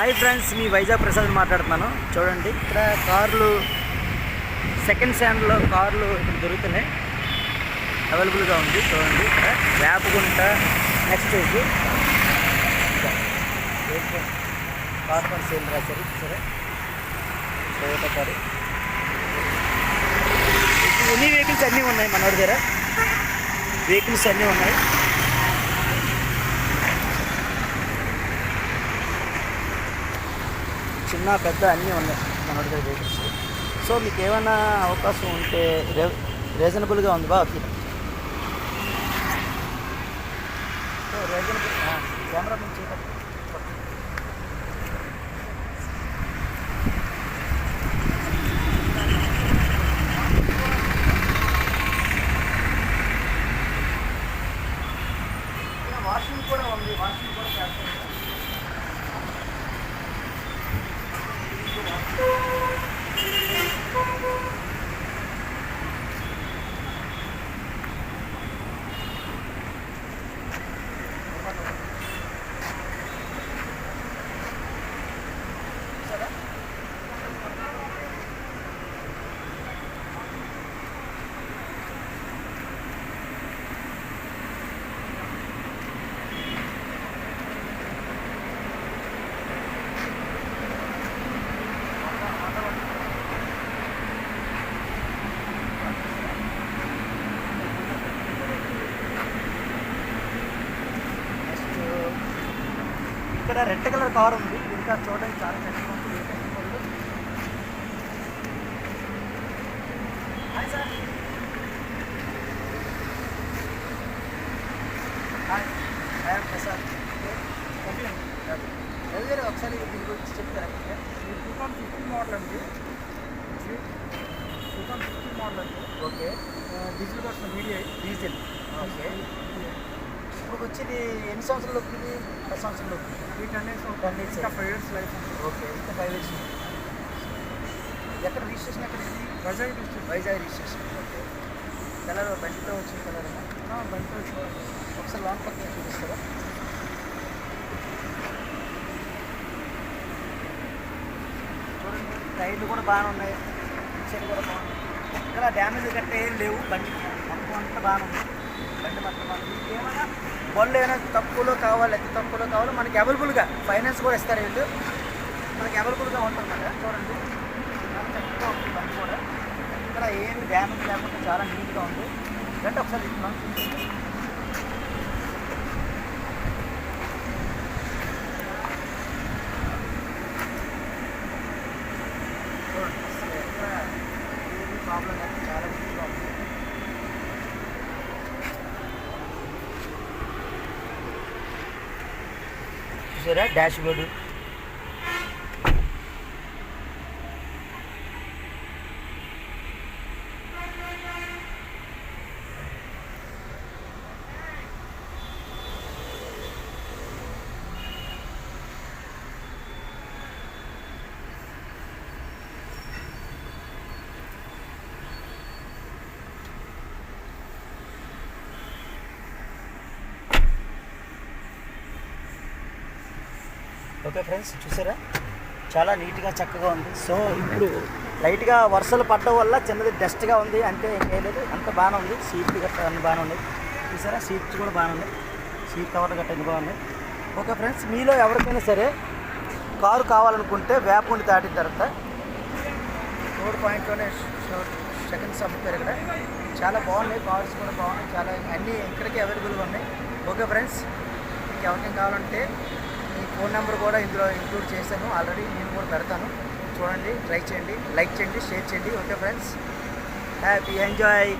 Hi friends, మీ వైజాగ్ ప్రసాద్ మాట్లాడుతున్నాను. చూడండి, ఇక్కడ కార్లు సెకండ్ హ్యాండ్లో కార్లు ఇక్కడ దొరుకుతున్నాయి, అవైలబుల్గా ఉంది. చూడండి, ఇక్కడ వేపగుంట నెక్స్ట్ ఇది కార్పొరేట్ సేల్ రాశారు, సరే టొయోటా కారు. ఎన్ని వెహికల్స్ అన్నీ ఉన్నాయి మన దగ్గర, వెహికల్స్ అన్నీ ఉన్నాయి. చిన్న పెద్ద అన్నీ ఉన్నాయి మన దగ్గర వెహికల్స్. సో మీకు ఏమైనా అవకాశం ఉంటే రీజనబుల్గా ఉంది బాగా. సో రీజనబుల్ కెమెరా నుంచి వాషింగ్ కూడా ఉంది, వాషింగ్ కూడా చేస్తాం. ఇక్కడ రెడ్ కలర్ కార్ ఉంది, ఇంకా చూడడానికి చాలా చక్కగా ఉంది. Hi sir, hi hi Prasad. Ravi ఒకసారి దీని గురించి చెప్తారా? 2015 మోడల్ అండి, 2015 మోడల్ అండి. Okay, diesel version VDI diesel. Okay, ఇప్పుడు వచ్చేది ఎన్ని సంవత్సరాలు వస్తుంది? 10 సంవత్సరాలు వస్తుంది. 10 years ఇంకా 5 years లైఫ్. ఓకే, ఇంకా 5 years. ఎక్కడ రిజిస్ట్రేషన్ ఎక్కడ ఇది? Vizag district. Vizag registration. Okay, colour బండితో వచ్చిన కలర్ బండి ఒకసారి లాంగ్ పక్కన చూపిస్తారా? చూడండి, టైర్లు కూడా బాగానే ఉన్నాయి, పిక్చర్లు కూడా బాగున్నాయి. ఇక్కడ డ్యామేజ్ గట్ట ఏం లేవు, బండి మొత్తం అంతా బాగానే ఉంది. బండి మొత్తం మనకి ఏమైనా బళ్ళు ఏమైనా తక్కువలో కావాలి, ఎంత తక్కువలో కావాలో మనకి అవైలబుల్గా ఫైనాన్స్ కూడా ఇస్తారు వీళ్ళు, మనకి అవైలబుల్గా ఉంటుందన్నమాట. చూడండి, చాలా చక్కగా ఉంది బండి కూడా, ఇక్కడ ఏమి డ్యామేజ్ లేకుండా చాలా నీట్గా ఉంది. అంటే ఒకసారి ఇస్తున్నాం. చూడండి, అసలు ఎక్కడ ఏమి ప్రాబ్లం లేదు, చాలా నీట్గా ఉంది. చూసారా డాష్ బోర్డు, ఓకే ఫ్రెండ్స్, చూసారా చాలా నీట్గా చక్కగా ఉంది. సో ఇప్పుడు లైట్గా వర్షాలు పడడం వల్ల చిన్నది డస్ట్గా ఉంది, అంతే ఇంకేం లేదు, అంత బాగానే ఉంది. సీట్లు గట్ట అన్నీ బాగానే ఉన్నాయి. చూసారా సీట్స్ కూడా బాగానే ఉన్నాయి, సీట్ కవర్లు గట్ట అన్నీ బాగున్నాయి. ఓకే ఫ్రెండ్స్, మీలో ఎవరికైనా సరే కారు కావాలనుకుంటే వేపగుంట దాటిన తర్వాత రోడ్ పాయింట్లోనే సెకండ్స్ అమ్ముతారు. ఇక్కడ చాలా బాగున్నాయి, కార్స్ కూడా బాగున్నాయి, చాలా అన్నీ ఇక్కడికి అవైలబుల్గా ఉన్నాయి. ఓకే ఫ్రెండ్స్, మీకు ఎవరికైనా కావాలంటే మీ ఫోన్ నెంబర్ కూడా ఇందులో ఇంక్లూడ్ చేశాను ఆల్రెడీ, నేను కూడా పెడతాను. చూడండి, ట్రై చేయండి, లైక్ చేయండి, షేర్ చేయండి. Okay friends, happy enjoy.